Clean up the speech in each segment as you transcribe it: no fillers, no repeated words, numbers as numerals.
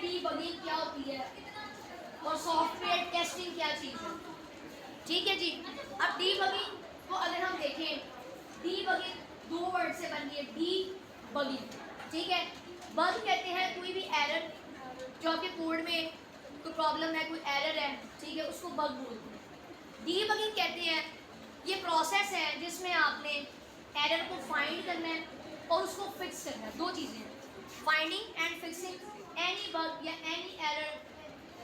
Debugging क्या होती है और सॉफ्टवेयर टेस्टिंग क्या चीज़ है। ठीक है जी। अब डीबगिंग को अगर हम देखें, डीबगिंग दो वर्ड से बनी है, डीबगिंग। ठीक है, बग कहते हैं कोई भी एरर जो आपके कोड में कोई प्रॉब्लम है, कोई एरर है, ठीक है, उसको बग बोलते हैं। डीबगिंग कहते हैं ये प्रोसेस है जिसमें आपने एरर को फाइंड करना है और उसको फिक्स करना है। दो चीज़ें हैं, finding and fixing any bug या एनी एरर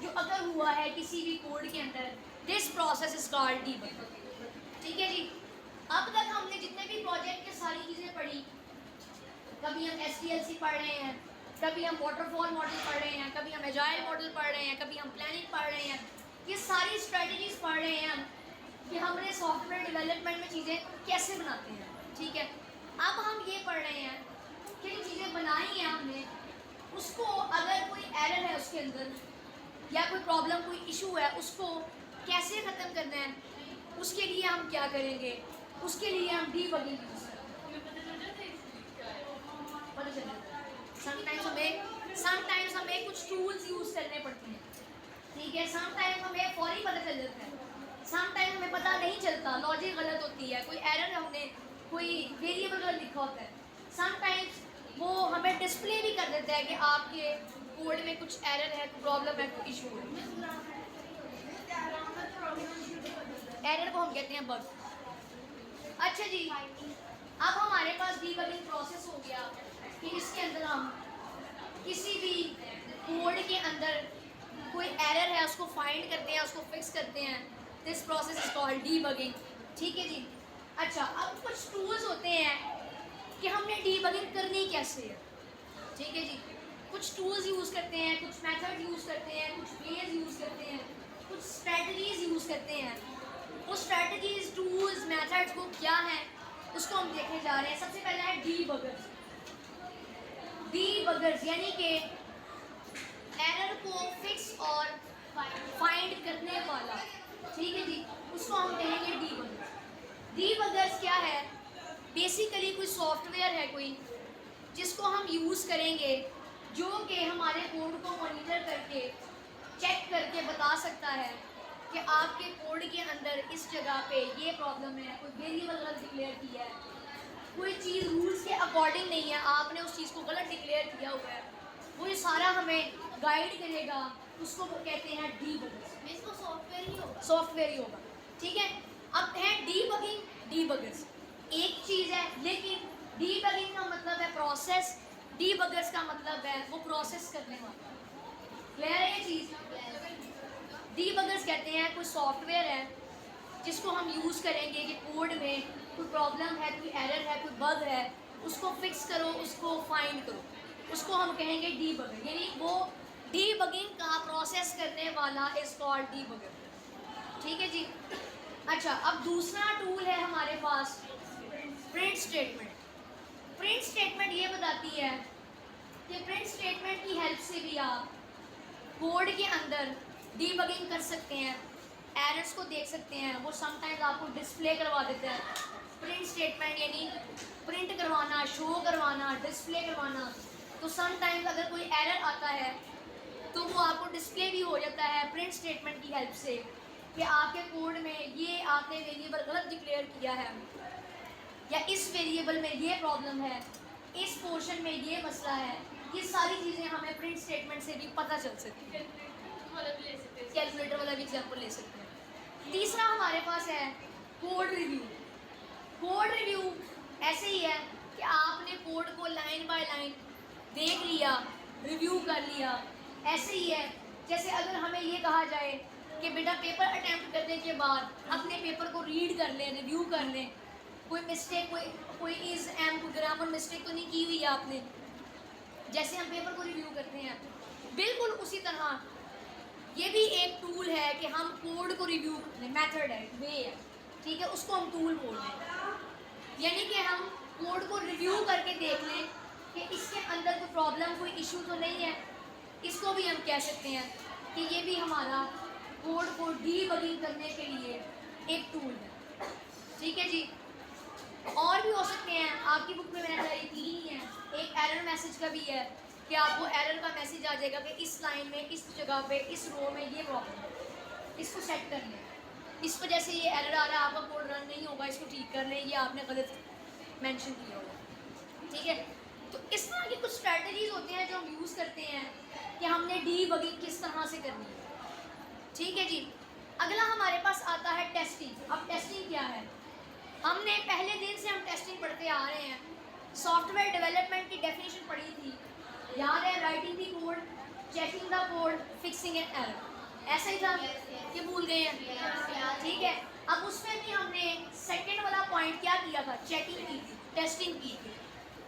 जो अगर हुआ है किसी भी कोड के अंदर, this process is called debugging. ठीक है जी। अब तक हमने जितने भी प्रोजेक्ट के सारी चीज़ें पढ़ी, कभी हम SDLC पढ़ रहे हैं, कभी हम वाटरफॉल मॉडल पढ़ रहे हैं, कभी हम एजाइल मॉडल पढ़ रहे हैं, कभी हम प्लानिंग पढ़ रहे हैं, ये सारी स्ट्रेटजीज पढ़ रहे हैं हम कि हमने सॉफ्टवेयर डेवलपमेंट में चीज़ें कैसे बनाते हैं। ठीक है, अब हम ये पढ़ रहे हैं कि जो चीज़ें बनाई हैं हमने, उसको अगर कोई एरर है उसके अंदर या कोई प्रॉब्लम, कोई इशू है, उसको कैसे ख़त्म करना है, उसके लिए हम क्या करेंगे, उसके लिए हम डीबगिंग यूज़ करते हैं। समटाइम्स हमें कुछ टूल्स यूज़ करने पड़ते हैं। ठीक है, समटाइम हमें फौरी पता चल जाता है, समटाइम हमें पता नहीं चलता, लॉजिक गलत होती है, कोई एरर हमने कोई वेरिएबल गलत लिखा होता है, समटाइम्स वो हमें डिस्प्ले भी कर देता है कि आपके कोड में कुछ एरर है, प्रॉब्लम है, कोई इशू है। एरर को हम कहते हैं बग। अच्छा जी, अब हमारे पास डीबगिंग प्रोसेस हो गया कि इसके अंदर हम किसी भी कोड के अंदर कोई एरर है उसको फाइंड करते हैं, उसको फिक्स करते हैं। This process is called debugging. ठीक है जी। अच्छा, अब कुछ टूल्स होते हैं कि हमने डीबगिंग करनी कैसे है। ठीक है जी, कुछ टूल्स यूज़ करते हैं, कुछ मेथड यूज़ करते हैं, कुछ वेज यूज़ करते हैं, कुछ स्ट्रेटजीज यूज़ करते हैं। वो स्ट्रेटजीज, टूल्स, मेथड्स वो क्या है उसको हम देखने जा रहे हैं। सबसे पहला है डीबगर्स। डीबगर्स यानी कि एरर को फिक्स और फाइंड करने वाला। ठीक है जी, उसको हम कहेंगे डीबगर्स। डीबगर्स क्या है? बेसिकली कोई सॉफ्टवेयर है कोई जिसको हम यूज़ करेंगे जो कि हमारे कोड को मॉनिटर करके, चेक करके बता सकता है कि आपके कोड के अंदर इस जगह पे ये प्रॉब्लम है, कोई वेरिएबल गलत डिक्लेयर किया है, कोई चीज़ रूल्स के अकॉर्डिंग नहीं है, आपने उस चीज़ को गलत डिक्लेयर किया हुआ है, वो ये सारा हमें गाइड करेगा, उसको वो कहते हैं डीबगर्स। इसको सॉफ्टवेयर ही होगा, सॉफ्टवेयर ही होगा। ठीक है, अब है डीबगिंग, डीबगर्स एक चीज़ है, लेकिन डीबगिंग का मतलब है प्रोसेस, डीबगर्स का मतलब है वो प्रोसेस करने वाला। क्लियर है ये चीज़? डीबगर्स कहते हैं कोई सॉफ्टवेयर है जिसको हम यूज़ करेंगे कि कोड में कोई प्रॉब्लम है, कोई एरर है, कोई बग है, उसको फिक्स करो, उसको फाइंड करो, उसको हम कहेंगे डीबगर। यानी वो डीबगिंग का प्रोसेस करने वाला इज कॉल्ड डीबगर। ठीक है जी। अच्छा, अब दूसरा टूल है हमारे पास प्रिंट स्टेटमेंट। प्रिंट स्टेटमेंट ये बताती है कि प्रिंट स्टेटमेंट की हेल्प से भी आप कोड के अंदर डीबगिंग कर सकते हैं, एरर्स को देख सकते हैं। वो समटाइम्स आपको डिस्प्ले करवा देता है। प्रिंट स्टेटमेंट यानी प्रिंट करवाना, शो करवाना, डिस्प्ले करवाना। तो समटाइम्स अगर कोई एरर आता है तो वो आपको डिस्प्ले भी हो जाता है प्रिंट स्टेटमेंट की हेल्प से कि आपके कोड में ये आपने वेरिएबल गलत डिक्लेयर किया है, या इस वेरिएबल में ये प्रॉब्लम है, इस पोर्शन में ये मसला है। ये सारी चीज़ें हमें प्रिंट स्टेटमेंट से भी पता चल सकती है। कैलकुलेटर वाला भी एग्जाम्पल ले सकते हैं। तीसरा हमारे पास है कोड रिव्यू। कोड रिव्यू ऐसे ही है कि आपने कोड को लाइन बाय लाइन देख लिया, रिव्यू कर लिया। ऐसे ही है जैसे अगर हमें ये कहा जाए कि बेटा पेपर अटैम्प्ट करने के बाद अपने पेपर को रीड कर लें, रिव्यू कर लें, कोई मिस्टेक, कोई इज एम, कोई ग्रामर मिस्टेक तो नहीं की हुई है आपने, जैसे हम पेपर को रिव्यू करते हैं, बिल्कुल उसी तरह ये भी एक टूल है कि हम कोड को रिव्यू करते हैं। मेथड है, वे है, ठीक है, उसको हम टूल बोल रहे हैं। यानी कि हम कोड को रिव्यू करके देख लें कि इसके अंदर कोई प्रॉब्लम, कोई इशू तो नहीं है। इसको भी हम कह सकते हैं कि ये भी हमारा कोड को डीबगिंग करने के लिए एक टूल है। ठीक है जी। और भी हो सकते हैं, आपकी बुक में मैंने सारी 3 ही हैं। एक एरर मैसेज का भी है, कि आपको एरर का मैसेज आ जाएगा कि इस लाइन में, इस जगह पे, इस रो में ये प्रॉब्लम है, इसको सेट कर लें, इस वजह से ये एरर आ रहा है, आपका कोड रन नहीं होगा, इसको ठीक कर लें, ये आपने गलत मेंशन किया होगा। ठीक है, तो इस तरह की कुछ स्ट्रैटेजीज होती हैं जो हम यूज़ करते हैं कि हमने डीबगिंग किस तरह से करनी है। ठीक है जी, अगला हमारे पास आता है टेस्टिंग। अब टेस्टिंग क्या है? हमने पहले दिन से हम टेस्टिंग पढ़ते आ रहे हैं, सॉफ्टवेयर डेवलपमेंट की डेफिनेशन पढ़ी थी, याद है? Writing the code, checking the code, fixing an error, ऐसा ही था कि भूल गए हैं? ठीक है, अब उसमें भी हमने सेकंड वाला पॉइंट क्या किया था? चेकिंग की थी, टेस्टिंग की थी।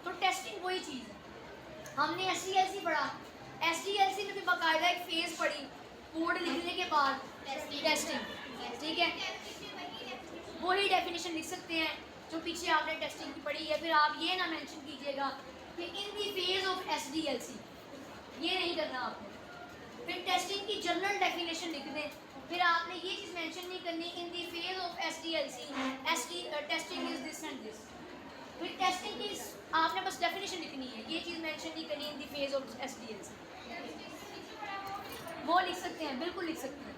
तो टेस्टिंग वही चीज़ है। हमने SDLC पढ़ा, SDLC में भी बाकायदा एक फेज पढ़ी, कोड लिखने के बाद टेस्टिंग। ठीक है, वही डेफिनेशन लिख सकते हैं जो पीछे आपने टेस्टिंग की पढ़ी है। फिर आप ये ना मेंशन कीजिएगा कि इन दी फेज ऑफ SDLC, ये नहीं करना आपने। फिर टेस्टिंग की जनरल डेफिनेशन लिख दें, फिर आपने ये चीज़ मेंशन नहीं करनी in the phase of SDLC testing is this and this. फिर टेस्टिंग की आपने बस डेफिनेशन लिखनी है, ये चीज़ मेंशन नहीं करनी in the phase of SDLC। वो लिख सकते हैं, बिल्कुल लिख सकते हैं।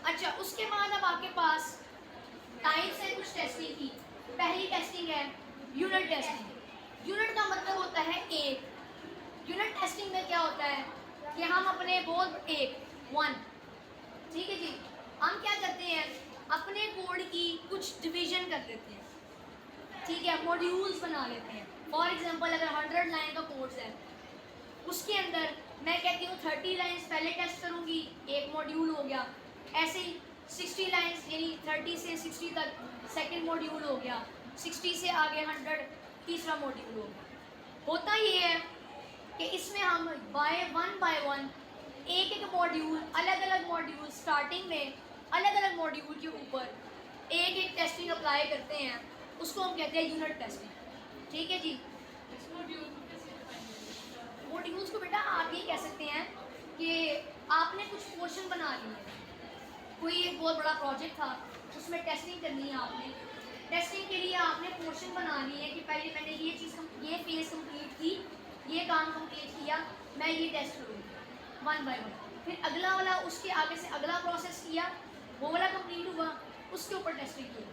अच्छा, उसके बाद अब आपके पास टाइप्स है कुछ टेस्टिंग की। पहली टेस्टिंग है यूनिट टेस्टिंग। यूनिट का मतलब होता है एक। यूनिट टेस्टिंग में क्या होता है कि हम अपने बोल एक 1, ठीक है जी, हम क्या करते हैं, अपने कोड की कुछ डिवीजन कर देते हैं। ठीक है, मॉड्यूल्स बना लेते हैं। फॉर एग्जांपल अगर 100 लाइन का कोर्स है, उसके अंदर मैं कहती हूँ 30 लाइंस पहले टेस्ट करूँगी, एक मॉड्यूल हो गया। ऐसे ही 60 लाइंस यानी 30 से 60 तक सेकंड मॉड्यूल हो गया, 60 से आगे 100 तीसरा मॉड्यूल हो गया। होता ये है कि इसमें हम बाय वन एक एक मॉड्यूल, अलग अलग मॉड्यूल स्टार्टिंग में अलग अलग मॉड्यूल के ऊपर एक एक टेस्टिंग अप्लाई करते हैं, उसको हम कहते हैं यूनिट टेस्टिंग। ठीक है जी, मॉड्यूल्स को बेटा आप ये कह सकते हैं कि आपने कुछ पोर्शन बना लिए, कोई एक बहुत बड़ा प्रोजेक्ट था, उसमें टेस्टिंग करनी है आपने। टेस्टिंग के लिए आपने पोर्शन बना ली है कि पहले मैंने ये चीज़ ये फेज कंप्लीट की, ये काम कंप्लीट किया, मैं ये टेस्ट करूँगी 1 बाय 1। फिर अगला वाला उसके आगे से अगला प्रोसेस किया, वो वाला कंप्लीट हुआ, उसके ऊपर टेस्टिंग की।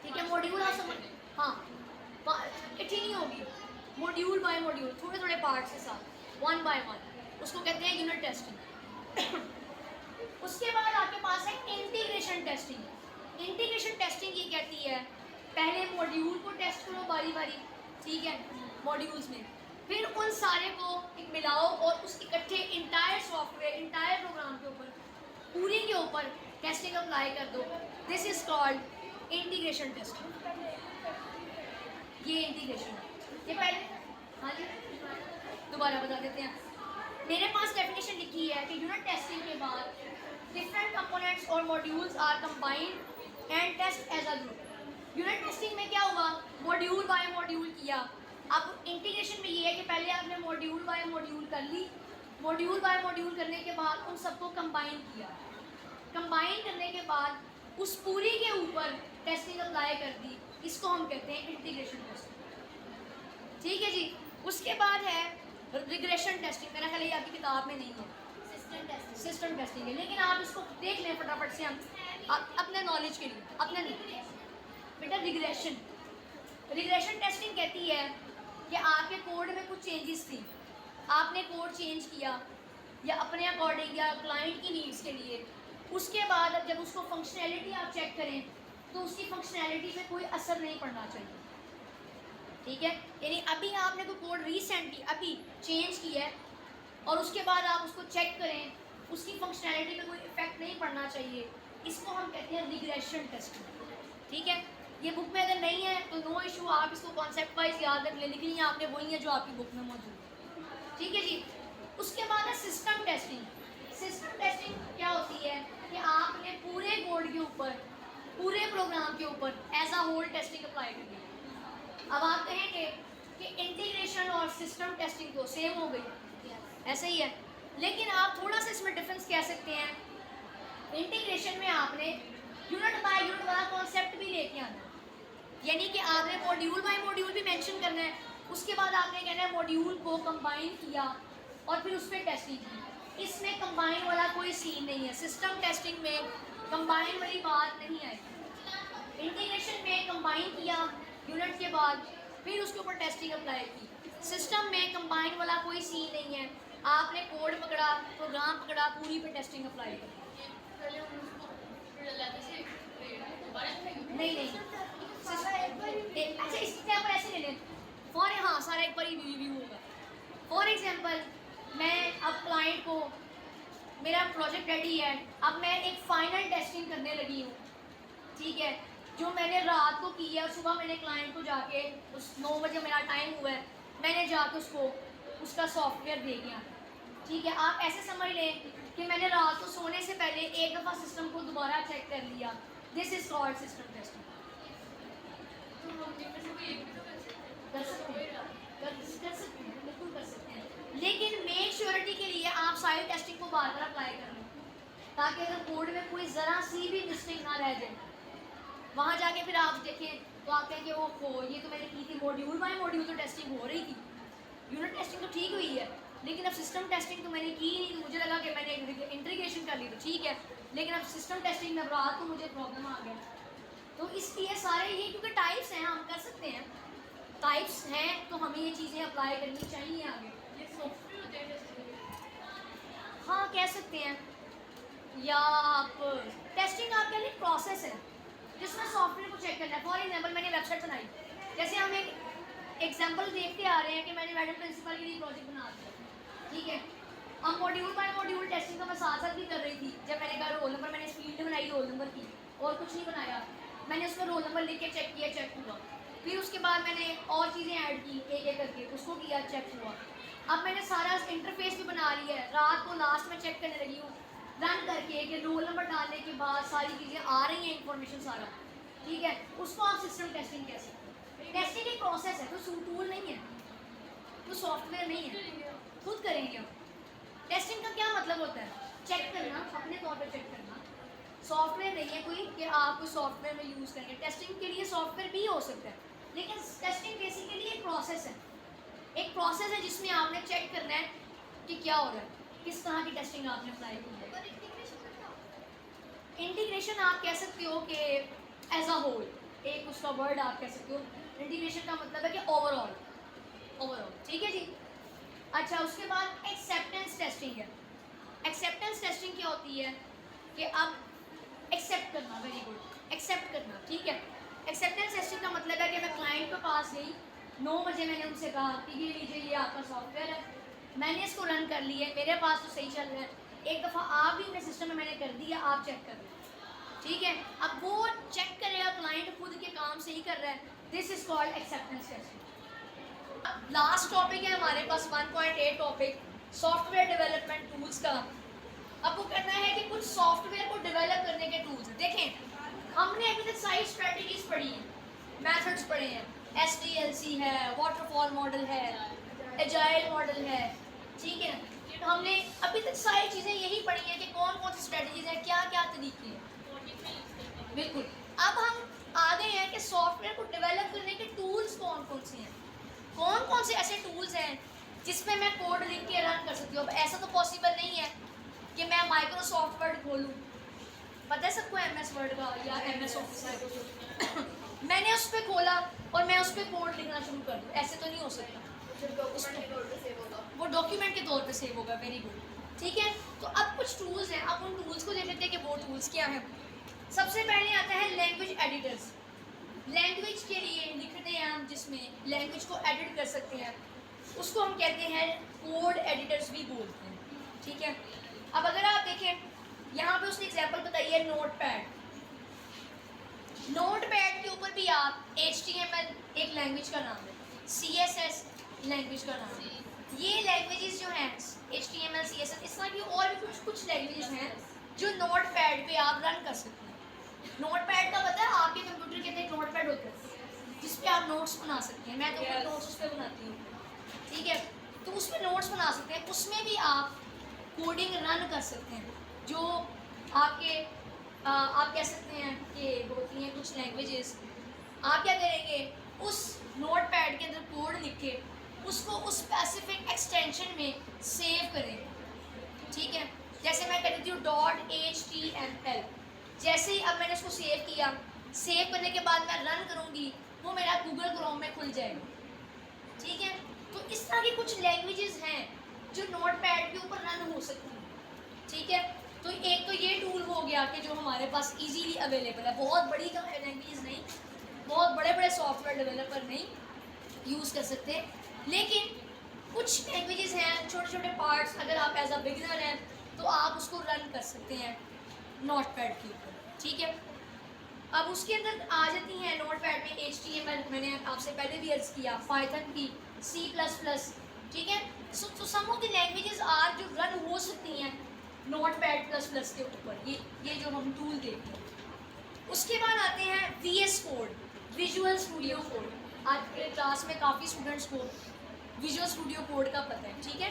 ठीक है, मॉड्यूल आप समझ, हाँ इतनी नहीं होगी, मॉड्यूल बाय मॉड्यूल, थोड़े थोड़े पार्ट्स के साथ 1 बाय 1, उसको कहते हैं यूनिट टेस्टिंग। उसके बाद आपके पास है इंटीग्रेशन टेस्टिंग। इंटीग्रेशन टेस्टिंग ये कहती है पहले मॉड्यूल को टेस्ट करो बारी बारी, ठीक है, मॉड्यूल्स में, फिर उन सारे को एक मिलाओ और उस इकट्ठे इंटायर सॉफ्टवेयर, इंटायर प्रोग्राम के ऊपर, पूरी के ऊपर टेस्टिंग अप्लाई कर दो। This is called integration testing. ये इंटीग्रेशन, ये पहले, हाँ जी दोबारा बता देते हैं। मेरे पास डेफिनेशन लिखी है कि यूनिट टेस्टिंग के बाद डिफरेंट कंपोनेंट्स और modules are combined and test as a group. Unit testing में क्या हुआ, मॉड्यूल बाय मॉड्यूल किया। अब इंटीग्रेशन में ये है कि पहले आपने मॉड्यूल बाय मॉड्यूल कर ली, मॉड्यूल बाय मॉड्यूल करने के बाद उन सबको कंबाइन किया, कंबाइन करने के बाद उस पूरी के ऊपर टेस्टिंग अप्लाई कर दी, इसको हम कहते हैं इंटीग्रेशन टेस्टिंग। ठीक है जी, उसके बाद है रिग्रेशन टेस्टिंग। मेरा ख्याल है आपकी किताब में नहीं है, सिस्टम टेस्टिंग है, लेकिन आप इसको देख लें फटाफट से, हम अपने नॉलेज के लिए, अपने नहीं बेटा। रिग्रेशन टेस्टिंग कहती है कि आपके कोड में कुछ चेंजेस थी, आपने कोड चेंज किया या अपने अकॉर्डिंग या क्लाइंट की नीड्स के लिए, उसके बाद अब जब उसको फंक्शनैलिटी आप चेक करें तो उसकी फंक्शनैलिटी पे कोई असर नहीं पड़ना चाहिए। ठीक है, यानी अभी आपने कोई कोड रिसेंटली अभी चेंज किया है और उसके बाद आप उसको चेक करें, उसकी फंक्शनैलिटी पे कोई इफेक्ट नहीं पड़ना चाहिए, इसको हम कहते हैं रिग्रेशन टेस्टिंग। ठीक है, ये बुक में अगर नहीं है तो नो इशू, आप इसको कॉन्सेप्ट वाइज याद रख लें, लिख लिया आपने, वही है जो आपकी बुक में मौजूद है। ठीक है जी, उसके बाद है सिस्टम टेस्टिंग। सिस्टम टेस्टिंग क्या होती है कि आपने पूरे कोड के ऊपर, पूरे प्रोग्राम के ऊपर as a whole testing apply करनी है। अब आप कहेंगे कि इंटीग्रेशन और सिस्टम टेस्टिंग तो सेम हो गई, ऐसा ही है, लेकिन आप थोड़ा सा इसमें डिफरेंस कह सकते हैं। इंटीग्रेशन में आपने यूनिट बाय यूनिट वाला कॉन्सेप्ट भी लेके आना, यानी कि आपने मॉड्यूल बाय मॉड्यूल भी मेंशन करना है उसके बाद आपने कहना है मॉड्यूल को कंबाइन किया और फिर उस पर टेस्टिंग की। इसमें कंबाइन वाला कोई सीन नहीं है, सिस्टम टेस्टिंग में कंबाइन वाली बात नहीं आएगी। इंटीग्रेशन में कंबाइन किया यूनिट के बाद, फिर उसके ऊपर टेस्टिंग अप्लाई की। सिस्टम में कंबाइन वाला कोई सीन नहीं है, आपने कोड पकड़ा, प्रोग्राम पकड़ा, पूरी पे टेस्टिंग अप्लाई कर। नहीं नहीं, अच्छा इस पर ऐसे ले लें फॉर, हाँ सारा एक बार ही रिव्यू होगा। फॉर एग्जांपल मैं अब क्लाइंट को, मेरा प्रोजेक्ट रेडी है, अब मैं एक फाइनल टेस्टिंग करने लगी हूँ, ठीक है, जो मैंने रात को की है। सुबह मैंने क्लाइंट को जाके, उस 9 बजे मेरा टाइम हुआ है, मैंने जाके उसको उसका सॉफ्टवेयर दे दिया, ठीक है। आप ऐसे समझ लें कि मैंने रात को सोने से पहले एक दफ़ा सिस्टम को दोबारा चेक कर लिया। This is called system testing. कर सकते हैं, बिल्कुल कर सकते हैं, लेकिन मेक श्योरिटी के लिए आप सारी टेस्टिंग को बार बार अप्लाई कर लें, ताकि अगर कोड में कोई ज़रा सी भी मिस्टेक ना रह जाए, वहाँ जाके फिर आप देखें तो आप कहें कि वो ये तो मैंने की थी, मॉड्यूल बाय मॉड्यूल तो टेस्टिंग हो रही थी, यूनिट टेस्टिंग तो ठीक हुई है, लेकिन अब सिस्टम टेस्टिंग तो मैंने की ही नहीं, तो मुझे लगा कि मैंने इंटीग्रेशन कर ली तो ठीक है, लेकिन अब सिस्टम टेस्टिंग में रात को मुझे प्रॉब्लम आ गया। तो इसलिए सारे ये, क्योंकि टाइप्स हैं, हम कर सकते हैं, टाइप्स हैं तो हमें ये चीज़ें अप्लाई करनी चाहिए आगे। हाँ कह सकते हैं, या आप टेस्टिंग आपके लिए प्रोसेस है जिसमें सॉफ्टवेयर को चेक करना है। फॉर एग्जांपल मैंने वेबसाइट बनाई, जैसे हम एक एग्जांपल देखते आ रहे हैं कि मैंने मैडम प्रिंसिपल के लिए प्रोजेक्ट बना दिया, ठीक है। अब मॉड्यूल बाय मॉड्यूल टेस्टिंग तो मैं साथ साथ भी कर रही थी। जब मैंने कहा रोल नंबर, मैंने फील्ड बनाई रोल नंबर की, और कुछ नहीं बनाया, मैंने उसमें रोल नंबर लिख के चेक किया, चेक हुआ। फिर उसके बाद मैंने और चीज़ें ऐड की एक एक करके, उसको किया, चेक हुआ। अब मैंने सारा इंटरफेस भी बना लिया है, रात को लास्ट में चेक करने लगी हूँ रन करके कि रोल नंबर डालने के बाद सारी चीज़ें आ रही हैं, इंफॉर्मेशन सारा, ठीक है। उसको आप सिस्टम टेस्टिंग कह सकते हैं। टेस्टिंग एक प्रोसेस है, तो टूल नहीं है, तो सॉफ्टवेयर नहीं है, खुद करेंगे हम। टेस्टिंग का क्या मतलब होता है? चेक करना, अपने तौर पर चेक करना। सॉफ्टवेयर नहीं है कोई कि आप कोई सॉफ्टवेयर में यूज़ करेंगे। टेस्टिंग के लिए सॉफ्टवेयर भी हो सकता है, लेकिन टेस्टिंग बेसिकली एक प्रोसेस है, एक प्रोसेस है जिसमें आपने चेक करना है कि क्या हो रहा है, किस तरह की टेस्टिंग आपने अप्लाई की है। इंटीग्रेशन आप कह सकते हो कि एज अ होल, एक उसका वर्ड आप कह सकते हो। इंटीग्रेशन का मतलब है कि ओवरऑल, ठीक है जी। अच्छा, उसके बाद एक्सेप्टेंस टेस्टिंग है। एक्सेप्टेंस टेस्टिंग क्या होती है कि अब एक्सेप्ट करना, वेरी गुड, एक्सेप्ट करना, ठीक है। एक्सेप्टेंस टेस्टिंग का मतलब है कि मैं क्लाइंट के पास गई, 9 बजे मैंने उनसे कहा कि ये लीजिए, ये आपका सॉफ्टवेयर है, मैंने इसको रन कर लिया है, मेरे पास तो सही चल रहा है, एक दफ़ा आप भी अपने सिस्टम में मैंने कर दिया, आप चेक कर लें, ठीक है। अब वो चेक करेगा, क्लाइंट खुद के काम सही कर रहा है, this is called acceptance testing. अब लास्ट टॉपिक है हमारे पास 1.8 टॉपिक, सॉफ्टवेयर डेवलपमेंट टूल्स का। अब वो कहना है कि कुछ सॉफ्टवेयर को डेवलप करने के टूल्स। देखें, हमने अभी तक सारी स्ट्रेटजीज पढ़ी हैं, मेथड्स पढ़े हैं, SDLC है, वाटरफॉल मॉडल है, एजाइल मॉडल है, ठीक है। तो हमने अभी तक सारी चीज़ें यही पढ़ी हैं कि कौन कौन सी स्ट्रेटजीज हैं, क्या क्या तरीके हैं। बिल्कुल। अब हम आ गए हैं कि सॉफ्टवेयर को डेवलप करने के टूल्स कौन कौन से हैं, कौन कौन से ऐसे टूल्स हैं जिसमें मैं कोड लिख के रन कर सकती हूँ। अब ऐसा तो पॉसिबल नहीं है कि मैं माइक्रोसॉफ्ट वर्ड खोलूँ, पता है सबको MS वर्ड का या MS ऑफिस है मैंने उस पर खोला और मैं उस पर कोड लिखना शुरू कर दूँ, ऐसे तो नहीं हो सकता। वो डॉक्यूमेंट के तौर पे सेव होगा, वेरी गुड, ठीक है। तो अब कुछ टूल्स हैं, अब उन टूल्स को देख लेते हैं कि वो टूल्स क्या हैं। सबसे पहले आता है लैंग्वेज एडिटर्स। लैंग्वेज के लिए लिखते हैं हम, जिसमें लैंग्वेज को एडिट कर सकते हैं, उसको हम कहते हैं कोड एडिटर्स भी बोलते हैं, ठीक है। अब अगर आप देखें, यहाँ पे उसने एग्जांपल बताई है नोटपैड। नोटपैड के ऊपर भी आप HTML एक लैंग्वेज का नाम है, CSS लैंग्वेज का नाम है। ये लैंग्वेजेस जो हैं HTML, CSS, इस तरह की और भी कुछ लैंग्वेजेस हैं जो नोटपैड पे आप रन कर सकते हैं। नोटपैड का पता है, आपके कंप्यूटर के अंदर एक नोटपैड होता है जिस पे आप नोट्स बना सकते हैं। मैं तो अपने नोट्स उस पर बनाती हूँ, ठीक है। तो उसमें नोट्स बना सकते हैं, उसमें भी आप कोडिंग रन कर सकते हैं। जो आपके आप कह सकते हैं कि होती हैं कुछ लैंग्वेजेस, आप क्या करेंगे, उस नोटपैड के अंदर कोड लिख के उसको उस स्पेसिफिक एक्सटेंशन में सेव करेंगे, ठीक है। जैसे मैं कर देती हूँ .html, जैसे ही अब मैंने उसको सेव किया, सेव करने के बाद मैं रन करूँगी, वो मेरा गूगल क्रोम में खुल जाएगा, ठीक है। तो इस तरह की कुछ लैंग्वेजेस हैं जो नोटपैड के ऊपर रन हो सकती हैं, ठीक है। तो एक तो ये टूल हो गया कि जो हमारे पास इजीली अवेलेबल है, बहुत बड़ी लैंग्वेज नहीं, बहुत बड़े बड़े सॉफ्टवेयर डेवलपर नहीं यूज़ कर सकते, लेकिन कुछ लैंग्वेजेस हैं, छोटे छोटे पार्ट्स, अगर आप एज अ बिगिनर हैं तो आप उसको रन कर सकते हैं नोटपैड के ऊपर, ठीक है। अब उसके अंदर आ जाती हैं नोटपैड में HTML, मैंने आपसे पहले भी अर्ज किया, पाइथन की, C++, ठीक है। सो सम ऑफ द लैंग्वेजेस आर जो रन हो सकती हैं नोटपैड++ के ऊपर, ये जो हम टूल देखते हैं। उसके बाद आते हैं VS code, visual studio code. आज के क्लास में काफ़ी स्टूडेंट्स को विजुअल स्टूडियो कोड का पता है, ठीक है।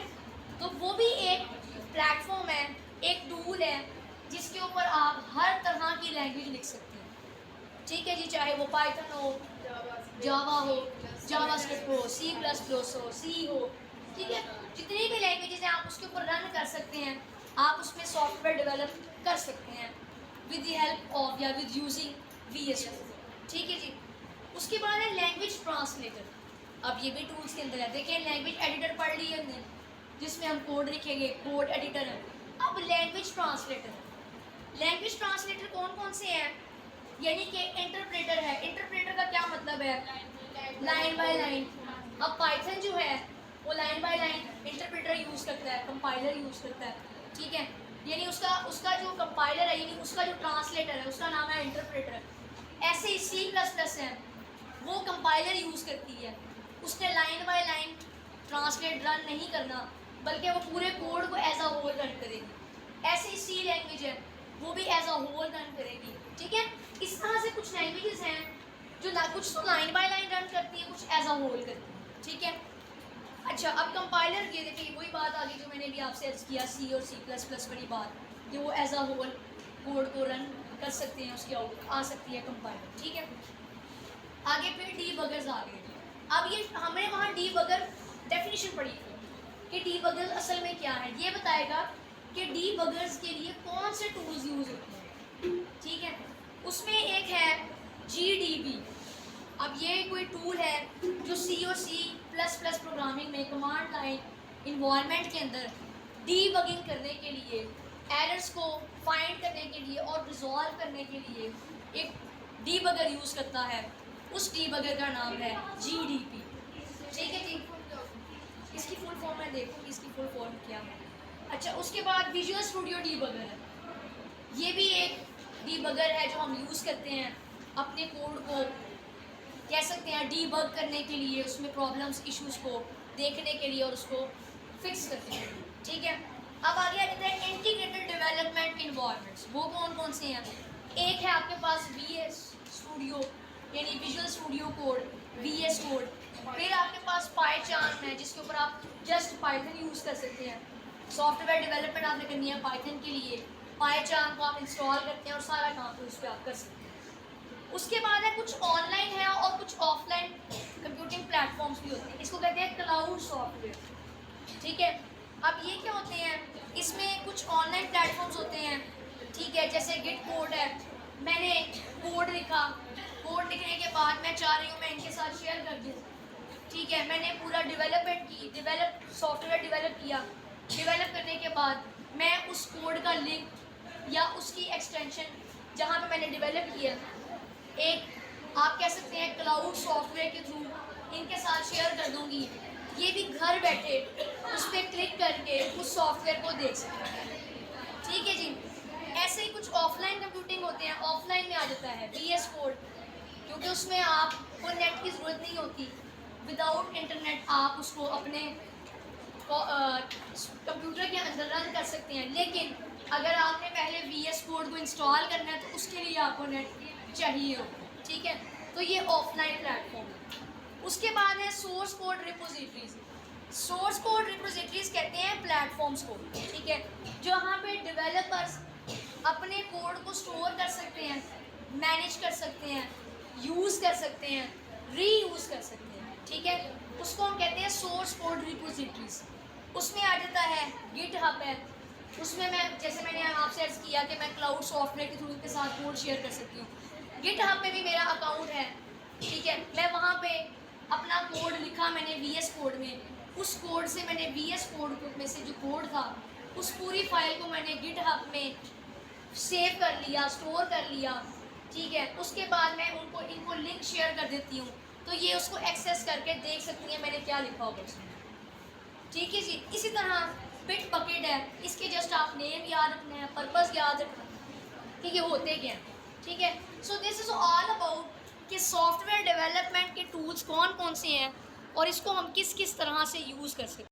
तो वो भी एक प्लेटफॉर्म है, एक टूल है जिसके ऊपर आप हर तरह की लैंग्वेज लिख सकते हैं, ठीक है जी, चाहे वो पाइथन हो, जावा हो, जावास्क्रिप्ट हो, C++ हो, C हो, ठीक है। जितनी भी लैंग्वेजेस हैं आप उसके ऊपर रन कर सकते हैं, आप उसमें सॉफ्टवेयर डेवलप कर सकते हैं विद द हेल्प ऑफ या विद यूजिंग VS कोड, ठीक है जी। उसके बाद है लैंग्वेज ट्रांसलेटर। अब ये भी टूल्स के अंदर है, देखिए लैंग्वेज एडिटर पढ़ ली हमने जिसमें हम कोड लिखेंगे, कोड एडिटर है। अब लैंग्वेज ट्रांसलेटर, लैंग्वेज ट्रांसलेटर कौन कौन से हैं, यानी कि इंटरप्रेटर है। इंटरप्रेटर का क्या मतलब है, लाइन बाय लाइन। अब पाइथन जो है वो line by line interpreter use करता है, कंपाइलर यूज़ करता है, ठीक है। यानी उसका जो कंपाइलर है, यानी उसका जो ट्रांसलेटर है, उसका नाम है इंटरप्रेटर। ऐसे ही C++ है, वो कंपाइलर यूज़ करती है, उसने line by line translate run नहीं करना, बल्कि वो पूरे कोड को एज अ होल रन करेगी। ऐसे ही C लैंग्वेज है, वो भी एज अ होल रन करेगी, ठीक है। इस तरह से कुछ लैंग्वेजेस हैं जो ना कुछ तो लाइन बाय लाइन रन करती है, कुछ एज अ होल करती है, ठीक है। अच्छा, अब कंपाइलर, ये देखिए वही बात आ गई जो मैंने भी आपसे अर्ज किया, C और C++ वाली बात, कि वो एज अ होल कोड को रन कर सकते हैं, उसकी आउट आ सकती है कंपाइलर, ठीक है। आगे फिर डीबगर्स आ गए। अब ये हमने वहाँ डीबगर डेफिनेशन पढ़ी थी कि डीबगर असल में क्या है, ये बताएगा कि डीबगर्स के लिए कौन से टूल्स यूज़ होते हैं, ठीक है। उसमें एक है GDB। अब ये कोई टूल है जो C और C++ प्रोग्रामिंग में कमांड लाइन इन्वायरमेंट के अंदर डीबगिंग करने के लिए, एरर्स को फाइंड करने के लिए और रिजॉल्व करने के लिए एक डीबगर यूज़ करता है। उस डीबगर का नाम है GDB, ठीक है जी। इसकी फुल फॉर्म मैं देखूँगी, इसकी फुल फॉर्म क्या है। अच्छा, उसके बाद विजुअल स्टूडियो डीबगर है, ये भी एक डीबगर है जो हम यूज़ करते हैं अपने कोड को, कह सकते हैं डीबग करने के लिए, उसमें प्रॉब्लम्स इश्यूज को देखने के लिए और उसको फिक्स करने के लिए, ठीक है। अब आगे आ जाता है इंटीग्रेटेड डेवलपमेंट इन्वायरमेंट्स। वो कौन कौन से हैं, एक है आपके पास VS स्टूडियो यानी visual studio code, VS code. फिर आपके पास पाइचार्म है जिसके ऊपर आप जस्ट पाइथन यूज़ कर सकते हैं, सॉफ्टवेयर डेवलपमेंट आपने करनी है पाइथन के लिए, पाइचार्म को आप इंस्टॉल करते हैं और सारा काम तो उस पर आप कर सकते हैं। उसके बाद है कुछ ऑनलाइन है और कुछ ऑफलाइन कंप्यूटिंग प्लेटफॉर्म्स भी होते हैं, इसको कहते हैं क्लाउड सॉफ्टवेयर, ठीक है। अब ये क्या होते हैं, इसमें कुछ ऑनलाइन प्लेटफॉर्म्स होते हैं, ठीक है, जैसे गिट कोड है, मैंने कोड लिखा, कोड लिखने के बाद मैं चाह रही हूँ मैं इनके साथ शेयर कर दूँ, ठीक है। मैंने पूरा डेवलपमेंट की, सॉफ्टवेयर डेवलप किया, डेवलप करने के बाद मैं उस कोड का लिंक या उसकी एक्सटेंशन जहाँ पे मैंने डेवलप किया, एक आप कह सकते हैं क्लाउड सॉफ्टवेयर के थ्रू इनके साथ शेयर कर दूँगी। ये भी घर बैठे उस पर क्लिक करके उस सॉफ्टवेयर को देख सकते हैं, ठीक है जी। ऐसे ही कुछ ऑफलाइन कंप्यूटिंग होते हैं, ऑफलाइन में आ जाता है VS कोड, क्योंकि उसमें आपको नेट की ज़रूरत नहीं होती, विदाउट इंटरनेट आप उसको अपने कंप्यूटर के अंदर रन कर सकते हैं। लेकिन अगर आपने पहले VS कोड को इंस्टॉल करना है तो उसके लिए आपको नेट चाहिए हो, ठीक है। तो ये ऑफलाइन प्लेटफॉर्म है। उसके बाद है source code repositories. Source code repositories कहते हैं प्लेटफॉर्म्स को, ठीक है, जहाँ पे डेवलपर्स अपने कोड को स्टोर कर सकते हैं, मैनेज कर सकते हैं, यूज़ कर सकते हैं, रीयूज़ कर सकते हैं, ठीक है। उसको हम कहते हैं सोर्स कोड रिपोजिटरीज, उसमें आ जाता है गिटहब है। उसमें मैं जैसे मैंने आपसे अर्ज़ किया कि मैं क्लाउड सॉफ्टवेयर के थ्रू उनके साथ कोड शेयर कर सकती हूँ। गिटहब में भी मेरा अकाउंट है, ठीक है। मैं वहाँ पे अपना कोड लिखा मैंने VS कोड में, उस कोड से मैंने VS कोड में से जो कोड था उस पूरी फाइल को मैंने गिटहब में सेव कर लिया, स्टोर कर लिया, ठीक है। उसके बाद मैं इनको लिंक शेयर कर देती हूँ, तो ये उसको एक्सेस करके देख सकती हैं मैंने क्या लिखा होगा उसमें, ठीक है जी। इसी तरह बिट बकेट है, इसके जस्ट आप नेम याद रखना है, पर्पस याद रखना है, ठीक है, होते क्या हैं, ठीक है। So this is all about कि सॉफ्टवेयर डेवलपमेंट के टूल्स कौन कौन से हैं और इसको हम किस किस तरह से यूज़ कर सकते हैं।